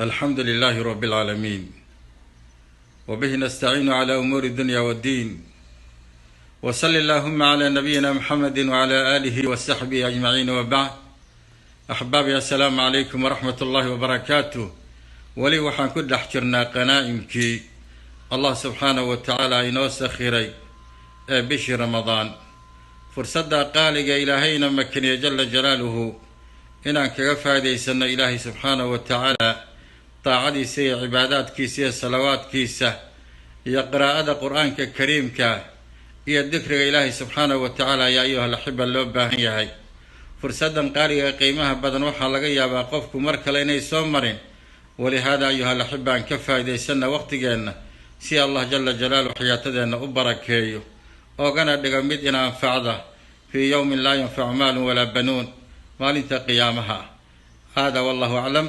الحمد لله رب العالمين وبه نستعين على أمور الدنيا والدين وصل اللهم على نبينا محمد وعلى آله وصحبه أجمعين وبعد أحبابي السلام عليكم ورحمة الله وبركاته ولي waxaan ku dhex jirnaa qanaa'imkii Allah subxaanahu wa tacaala inoo sakhiray ee bishii Ramadaan fursadda qaaliga ilaahayna makaniya jalla jalaaluhu inaan kaga faa'iidaysano ilaahay subxaanahu wa tacaala taacadiisa iyo cibaadaadkiisa iyo salawaadkiisa iyo qiraa'ada qur-aanka kariimka iyo dikriga ilaahay subxaanahu wa tacaala yaa ayuha alaxiba loo baahan yahay fursaddan qaaliga qiimaha badan waxaa laga yaabaa qofku mar kale inay soo marin ولهذا أيها الأحبة أن كفى ديسنا وقت جينا سي الله جل جلاله حياتنا أبركيه وقنا دقمت إن أنفعه في يوم لا ينفع مال ولا بنون مال قيامها هذا والله أعلم.